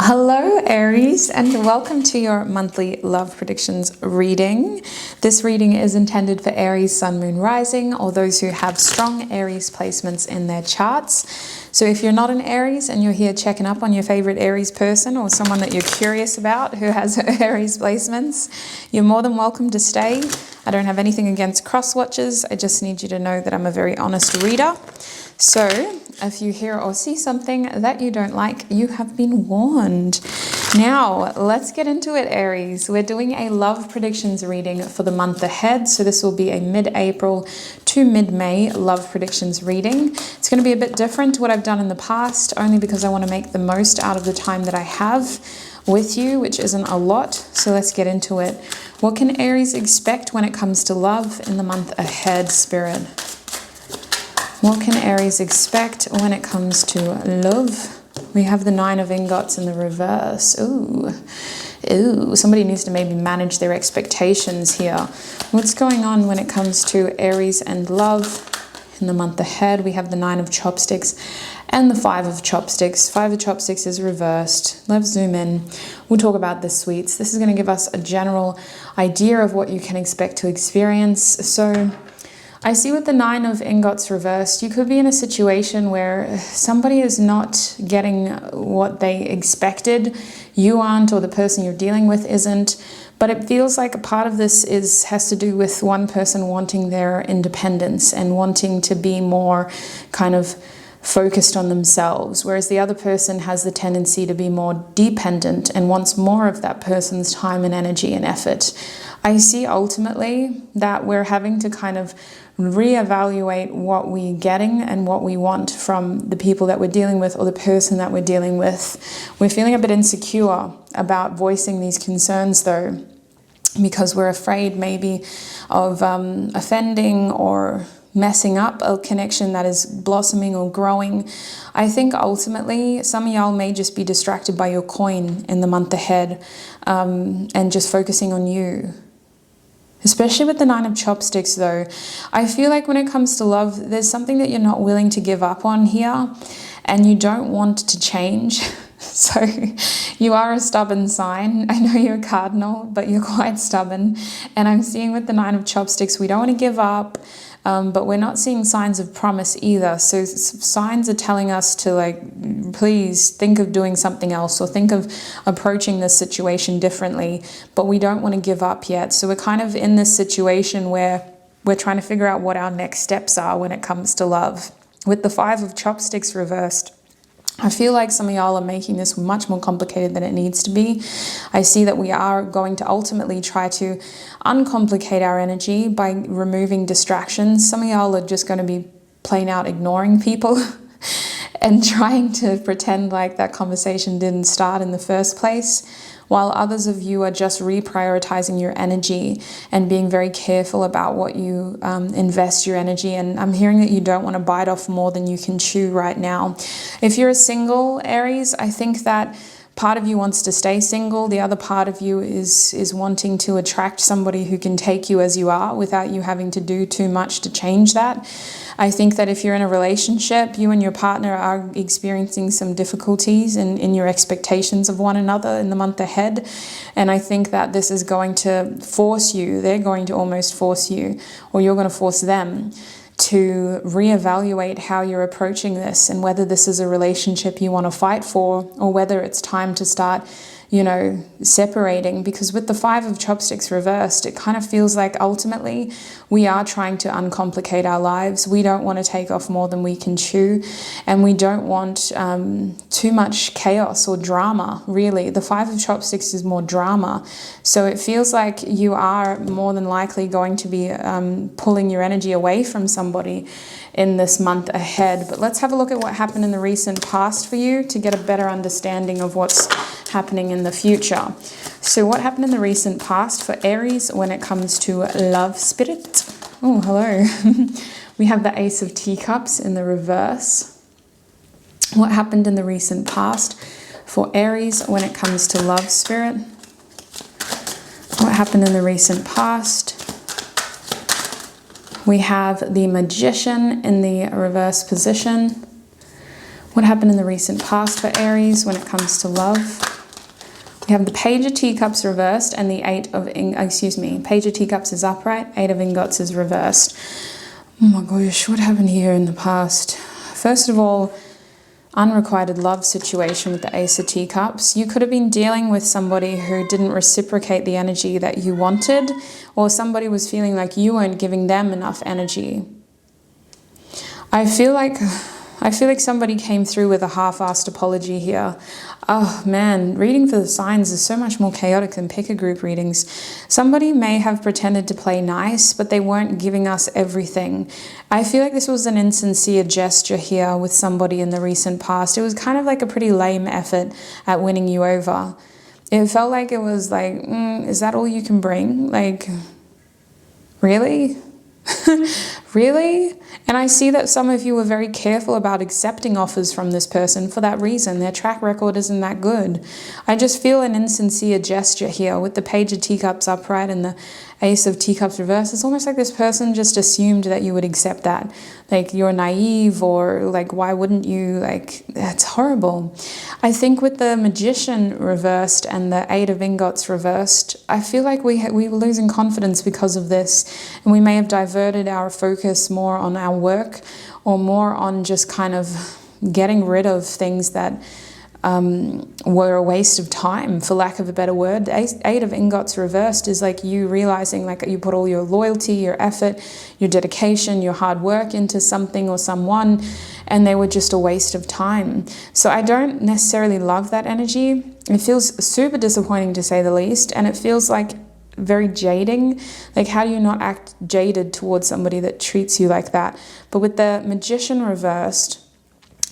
Hello Aries, and welcome to your monthly love predictions reading. This reading is intended for Aries, Sun, Moon, Rising, or those who have strong Aries placements in their charts. So if you're not an Aries and you're here checking up on your favorite Aries person or someone that you're curious about who has Aries placements, you're more than welcome to stay. I don't have anything against cross watchers. I just need you to know that I'm a very honest reader. So if you hear or see something that you don't like, you have been warned. Now, let's get into it, Aries. We're doing a love predictions reading for the month ahead. So this will be a mid-April to mid-May love predictions reading. It's going to be a bit different to what I've done in the past, only because I want to make the most out of the time that I have with you, which isn't a lot. So let's get into it. What can Aries expect when it comes to love in the month ahead, Spirit? What can Aries expect when it comes to love? We have the Nine of Ingots in the reverse. Ooh, somebody needs to maybe manage their expectations here. What's going on when it comes to Aries and love in the month ahead? We have the Nine of Chopsticks and the Five of Chopsticks. Five of Chopsticks is reversed. Let's zoom in. We'll talk about the sweets. This is going to give us a general idea of what you can expect to experience. So I see with the Nine of Ingots reversed, you could be in a situation where somebody is not getting what they expected. You aren't, or the person you're dealing with isn't. But it feels like a part of this has to do with one person wanting their independence and wanting to be more kind of focused on themselves, whereas the other person has the tendency to be more dependent and wants more of that person's time and energy and effort. I see ultimately that we're having to kind of reevaluate what we're getting and what we want from the people that we're dealing with or the person that we're dealing with. We're feeling a bit insecure about voicing these concerns though, because we're afraid maybe of offending or messing up a connection that is blossoming or growing. I think ultimately some of y'all may just be distracted by your coin in the month ahead and just focusing on you. Especially with the Nine of Chopsticks though, I feel like when it comes to love, there's something that you're not willing to give up on here and you don't want to change. So you are a stubborn sign. I know you're a cardinal, but you're quite stubborn. And I'm seeing with the Nine of Chopsticks, we don't want to give up. But we're not seeing signs of promise either. So signs are telling us to please think of doing something else or think of approaching this situation differently, but we don't want to give up yet. So we're kind of in this situation where we're trying to figure out what our next steps are when it comes to love. With the Five of Chopsticks reversed, I feel like some of y'all are making this much more complicated than it needs to be. I see that we are going to ultimately try to uncomplicate our energy by removing distractions. Some of y'all are just going to be plain out ignoring people and trying to pretend like that conversation didn't start in the first place, while others of you are just reprioritizing your energy and being very careful about what you invest your energy in. I'm hearing that you don't want to bite off more than you can chew right now. If you're a single Aries, I think that part of you wants to stay single. The other part of you is wanting to attract somebody who can take you as you are without you having to do too much to change that. I think that if you're in a relationship, you and your partner are experiencing some difficulties in your expectations of one another in the month ahead. And I think that this is going to force you, they're going to almost force you, or you're going to force them to reevaluate how you're approaching this and whether this is a relationship you want to fight for or whether it's time to start, separating. Because with the Five of Chopsticks reversed, it kind of feels like ultimately we are trying to uncomplicate our lives. We don't want to take off more than we can chew, and we don't want too much chaos or drama, really. The Five of Chopsticks is more drama. So it feels like you are more than likely going to be pulling your energy away from somebody in this month ahead. But let's have a look at what happened in the recent past for you to get a better understanding of what's happening in the future. So what happened in the recent past for Aries when it comes to love, Spirit? Oh, hello. We have the Ace of Teacups in the reverse. What happened in the recent past for Aries when it comes to love, Spirit? What happened in the recent past? We have the Magician in the reverse position. What happened in the recent past for Aries when it comes to love? We have the Page of Teacups reversed and the Page of Teacups is upright, Eight of Ingots is reversed. Oh my gosh, what happened here in the past? First of all, unrequited love situation with the Ace of Teacups. You could have been dealing with somebody who didn't reciprocate the energy that you wanted, or somebody was feeling like you weren't giving them enough energy. I feel like somebody came through with a half-assed apology here. Oh man, reading for the signs is so much more chaotic than pick a group readings. Somebody may have pretended to play nice, but they weren't giving us everything. I feel like this was an insincere gesture here with somebody in the recent past. It was kind of like a pretty lame effort at winning you over. It felt like it was like, is that all you can bring? Like, really? Really? And I see that some of you were very careful about accepting offers from this person for that reason. Their track record isn't that good. I just feel an insincere gesture here with the Page of Teacups upright and the Ace of Teacups reversed. It's almost like this person just assumed that you would accept that. Like you're naive, or like, why wouldn't you? Like, that's horrible. I think with the Magician reversed and the Eight of Ingots reversed, I feel like we were losing confidence because of this, and we may have diverted our focus more on our work or more on just kind of getting rid of things that were a waste of time, for lack of a better word. The Eight of Ingots reversed is like you realizing like you put all your loyalty, your effort, your dedication, your hard work into something or someone, and they were just a waste of time. So I don't necessarily love that energy. It feels super disappointing to say the least, and it feels like very jading. Like, how do you not act jaded towards somebody that treats you like that? But with the Magician reversed,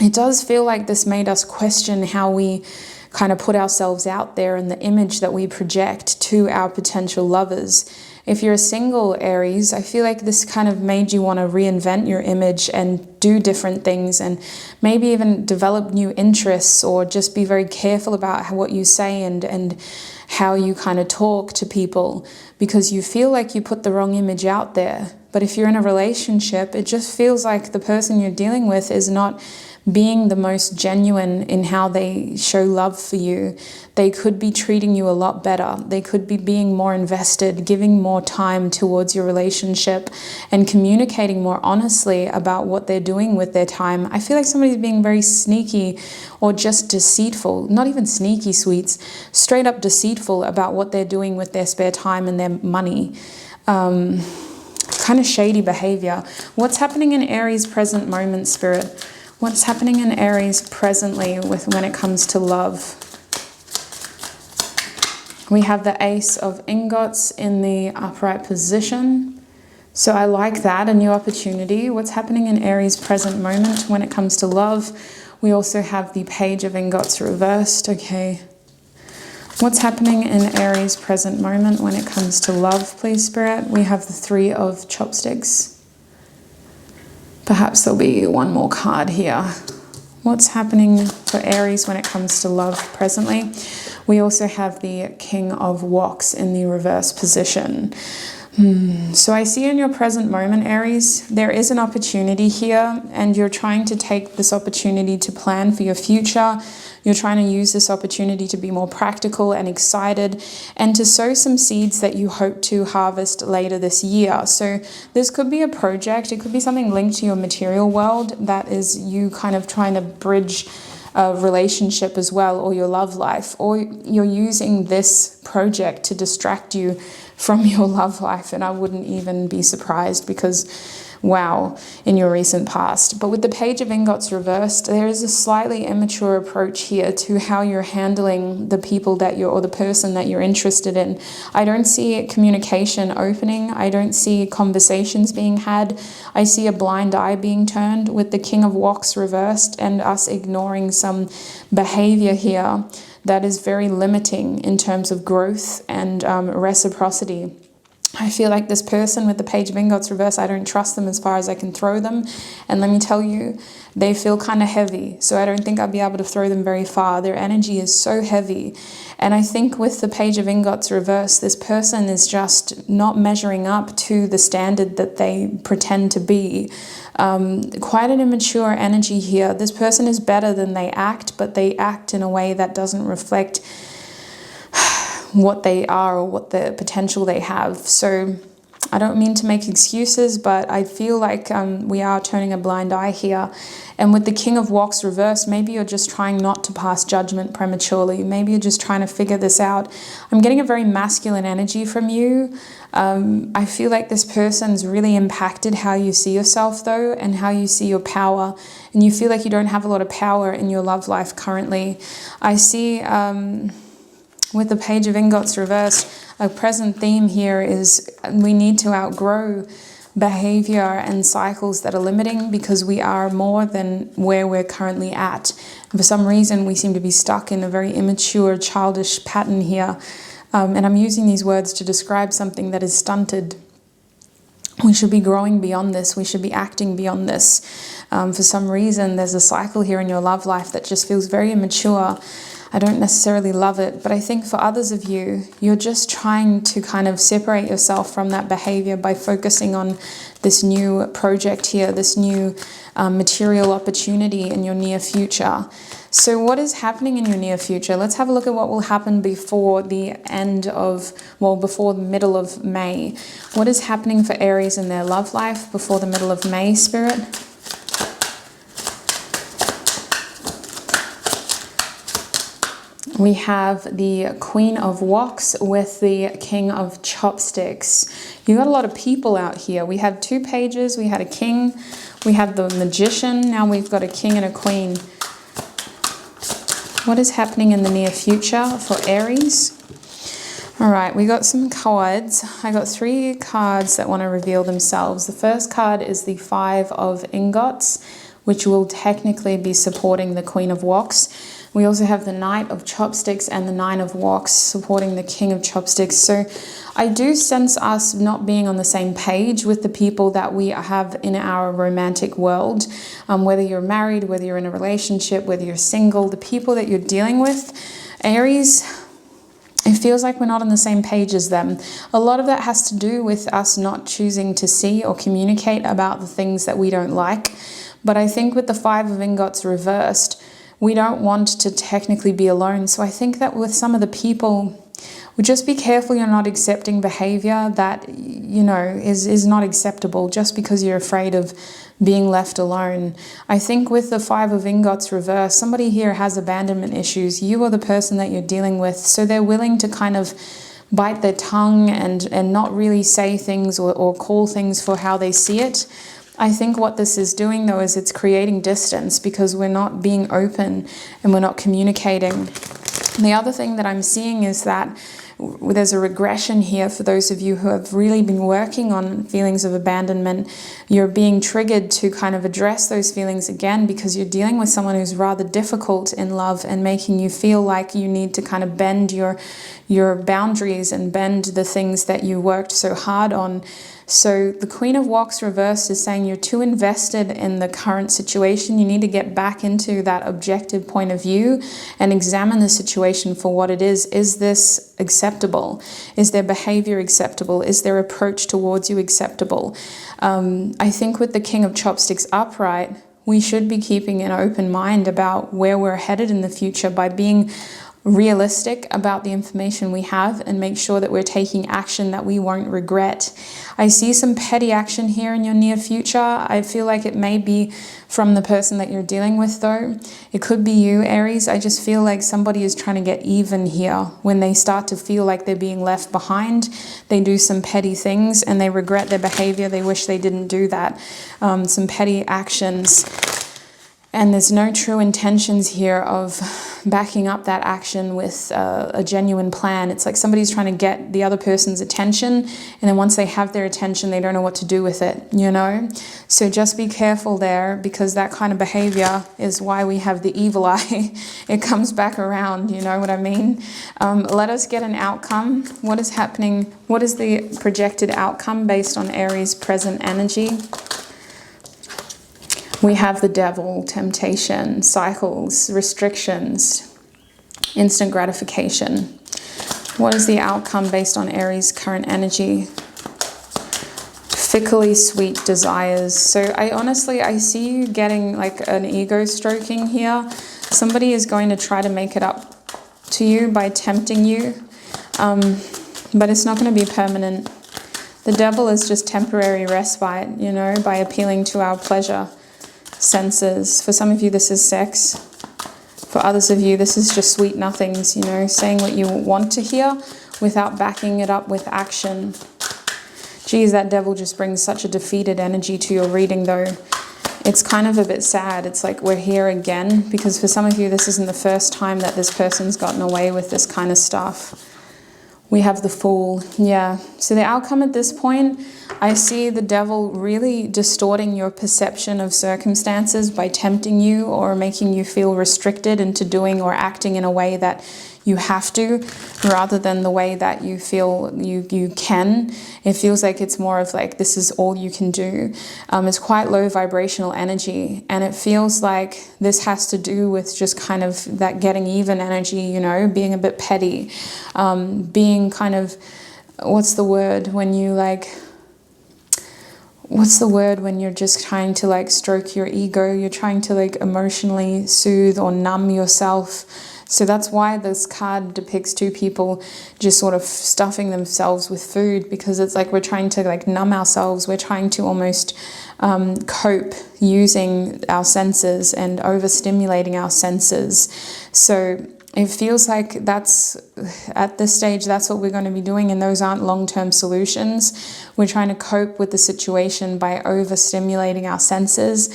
it does feel like this made us question how we kind of put ourselves out there and the image that we project to our potential lovers. If you're a single Aries, I feel like this kind of made you want to reinvent your image and do different things, and maybe even develop new interests, or just be very careful about what you say and how you kind of talk to people, because you feel like you put the wrong image out there. But if you're in a relationship, it just feels like the person you're dealing with is not being the most genuine in how they show love for you. They could be treating you a lot better. They could be being more invested, giving more time towards your relationship, and communicating more honestly about what they're doing with their time. I feel like somebody's being very sneaky, or just deceitful, not even sneaky sweets, straight up deceitful about what they're doing with their spare time and their money. Kind of shady behavior. What's happening in Aries present moment, Spirit? What's happening in Aries presently when it comes to love? We have the Ace of Ingots in the upright position. So I like that, a new opportunity. What's happening in Aries present moment when it comes to love? We also have the Page of Ingots reversed. Okay. What's happening in Aries present moment when it comes to love, please, Spirit? We have the Three of Chopsticks. Perhaps there'll be one more card here. What's happening for Aries when it comes to love presently? We also have the King of Wands in the reverse position. So I see in your present moment, Aries, there is an opportunity here, and you're trying to take this opportunity to plan for your future. You're trying to use this opportunity to be more practical and excited, and to sow some seeds that you hope to harvest later this year. So this could be a project. It could be something linked to your material world that is you kind of trying to bridge a relationship as well, or your love life, or you're using this project to distract you from your love life. And I wouldn't even be surprised, because wow, in your recent past. But with the Page of Ingots reversed, there is a slightly immature approach here to how you're handling the people that or the person that you're interested in. I don't see communication opening. I don't see conversations being had. I see a blind eye being turned with the King of Wands reversed, and us ignoring some behavior here that is very limiting in terms of growth and reciprocity. I feel like this person with the Page of Ingots reversed, I don't trust them as far as I can throw them. And let me tell you, they feel kind of heavy. So I don't think I'll be able to throw them very far. Their energy is so heavy. And I think with the Page of Ingots reversed, this person is just not measuring up to the standard that they pretend to be. Quite an immature energy here. This person is better than they act, but they act in a way that doesn't reflect what they are or what the potential they have. So I don't mean to make excuses, but I feel like we are turning a blind eye here. And with the King of Wands reversed, maybe you're just trying not to pass judgment prematurely. Maybe you're just trying to figure this out. I'm getting a very masculine energy from you. I feel like this person's really impacted how you see yourself though, and how you see your power. And you feel like you don't have a lot of power in your love life currently. I see with the Page of Ingots reversed, a present theme here is we need to outgrow behavior and cycles that are limiting, because we are more than where we're currently at. And for some reason, we seem to be stuck in a very immature, childish pattern here. And I'm using these words to describe something that is stunted. We should be growing beyond this. We should be acting beyond this. For some reason, there's a cycle here in your love life that just feels very immature. I don't necessarily love it, but I think for others of you, you're just trying to kind of separate yourself from that behavior by focusing on this new project here, this new material opportunity in your near future. So what is happening in your near future? Let's have a look at what will happen before the end of, well, before the middle of May. What is happening for Aries in their love life before the middle of May, Spirit? We have the Queen of Wands with the King of Chopsticks. You got a lot of people out here. We have two pages. We had a king. We have the Magician. Now we've got a king and a queen. What is happening in the near future for Aries? All right, we got some cards. I got 3 cards that want to reveal themselves. The first card is the 5 of Ingots, which will technically be supporting the Queen of Wands. We also have the Knight of Chopsticks and the 9 of Wands supporting the King of Chopsticks. So I do sense us not being on the same page with the people that we have in our romantic world. Whether you're married, whether you're in a relationship, whether you're single, the people that you're dealing with, Aries, it feels like we're not on the same page as them. A lot of that has to do with us not choosing to see or communicate about the things that we don't like. But I think with the 5 of Ingots reversed, we don't want to technically be alone. So I think that with some of the people, we just be careful you're not accepting behavior that, you know, is not acceptable just because you're afraid of being left alone. I think with the 5 of Ingots reversed, somebody here has abandonment issues. You are the person that you're dealing with. So they're willing to kind of bite their tongue and not really say things or call things for how they see it. I think what this is doing though is it's creating distance because we're not being open and we're not communicating. And the other thing that I'm seeing is that there's a regression here for those of you who have really been working on feelings of abandonment. You're being triggered to kind of address those feelings again because you're dealing with someone who's rather difficult in love and making you feel like you need to kind of bend your boundaries and bend the things that you worked so hard on. So the Queen of Wands reversed is saying you're too invested in the current situation. You need to get back into that objective point of view and examine the situation for what it is. Is this acceptable? Is their behavior acceptable? Is their approach towards you acceptable? I think with the King of Chopsticks upright, we should be keeping an open mind about where we're headed in the future by being realistic about the information we have and make sure that we're taking action that we won't regret. I see some petty action here in your near future. I feel like it may be from the person that you're dealing with though. It could be you, Aries. I just feel like somebody is trying to get even here. When they start to feel like they're being left behind, they do some petty things and they regret their behavior. They wish they didn't do that. Some petty actions. And there's no true intentions here of backing up that action with a genuine plan. It's like somebody's trying to get the other person's attention, and then once they have their attention, they don't know what to do with it, you know? So just be careful there, because that kind of behavior is why we have the evil eye. It comes back around, you know what I mean? Let us get an outcome. What is happening? What is the projected outcome based on Aries' present energy? We have the Devil, temptation, cycles, restrictions, instant gratification. What is the outcome based on Aries' current energy? Fickly sweet desires. So I see you getting like an ego stroking here. Somebody is going to try to make it up to you by tempting you. But it's not going to be permanent. The devil is just temporary respite, you know, by appealing to our pleasure senses. For some of you, this is sex. For others of you, this is just sweet nothings, you know, saying what you want to hear without backing it up with action. Geez, that devil just brings such a defeated energy to your reading, though. It's kind of a bit sad. It's like we're here again, because for some of you, this isn't the first time that this person's gotten away with this kind of stuff. We have the Fool, yeah. So the outcome at this point, I see the devil really distorting your perception of circumstances by tempting you or making you feel restricted into doing or acting in a way that you have to, rather than the way that you feel you can. It feels like it's more of like, this is all you can do. It's quite low vibrational energy, and it feels like this has to do with just kind of that getting even energy, you know, being a bit petty, being kind of, what's the word when you like, what's the word when you're just trying to like stroke your ego, you're trying to like emotionally soothe or numb yourself. So that's why this card depicts two people just sort of stuffing themselves with food, because it's like we're trying to like numb ourselves. We're trying to almost cope using our senses and overstimulating our senses. So it feels like that's, at this stage, that's what we're going to be doing, and those aren't long-term solutions. We're trying to cope with the situation by overstimulating our senses.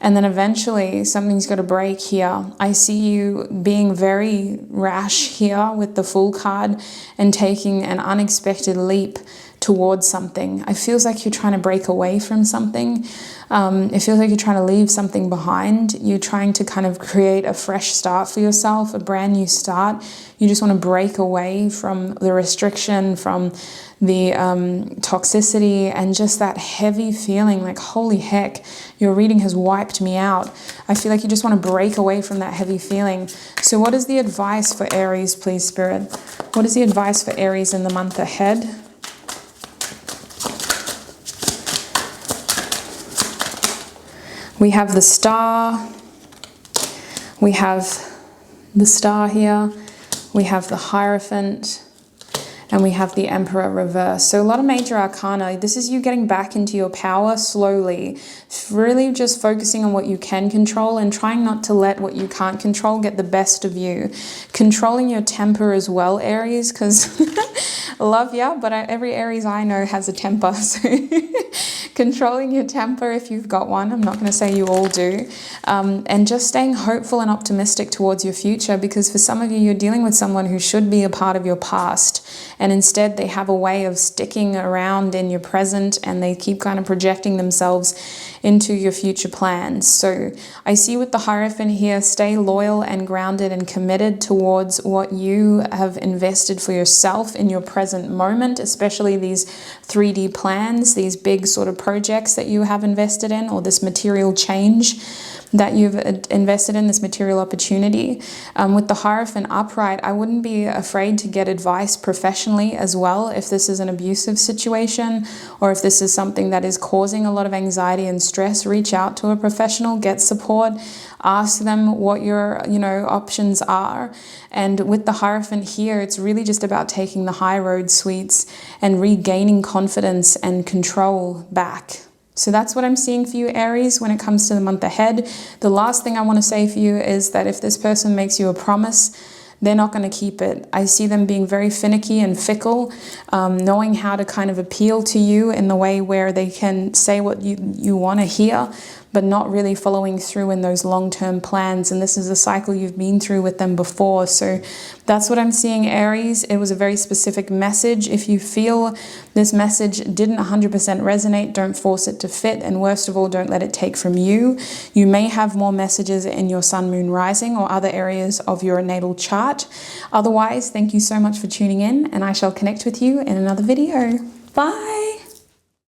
And then eventually something's got to break here. I see you being very rash here with the Fool card and taking an unexpected leap towards something. It feels like you're trying to break away from something. It feels like you're trying to leave something behind. You're trying to kind of create a fresh start for yourself, a brand new start. You just want to break away from the restriction, from the toxicity, and just that heavy feeling like, holy heck, your reading has wiped me out. I feel like you just want to break away from that heavy feeling. So what is the advice for Aries, please, Spirit? What is the advice for Aries in the month ahead? We have the Star. We have the Star here. We have the Hierophant. And we have the Emperor reverse. So a lot of major arcana. This is you getting back into your power slowly. Really just focusing on what you can control and trying not to let what you can't control get the best of you. Controlling your temper as well, Aries, because love ya, but every Aries I know has a temper. So controlling your temper if you've got one. I'm not going to say you all do. And just staying hopeful and optimistic towards your future, because for some of you, you're dealing with someone who should be a part of your past. And instead they have a way of sticking around in your present, and they keep kind of projecting themselves into your future plans. So I see with the Hierophant here, stay loyal and grounded and committed towards what you have invested for yourself in your present moment, especially these 3D plans, these big sort of projects that you have invested in, or this material change that you've invested in, this material opportunity. With the Hierophant upright, I wouldn't be afraid to get advice professionally as well if this is an abusive situation, or if this is something that is causing a lot of anxiety and stress. Reach out to a professional, get support, ask them what your options are. And with the Hierophant here, it's really just about taking the high road, sweets, and regaining confidence and control back. So that's what I'm seeing for you, Aries, when it comes to the month ahead. The last thing I want to say for you is that if this person makes you a promise, they're not going to keep it. I see them being very finicky and fickle, knowing how to kind of appeal to you in the way where they can say what you want to hear, but not really following through in those long-term plans. And this is a cycle you've been through with them before. So that's what I'm seeing, Aries. It was a very specific message. If you feel this message didn't 100% resonate, don't force it to fit. And worst of all, don't let it take from you. You may have more messages in your sun, moon, rising, or other areas of your natal chart. Otherwise, thank you so much for tuning in, and I shall connect with you in another video. Bye.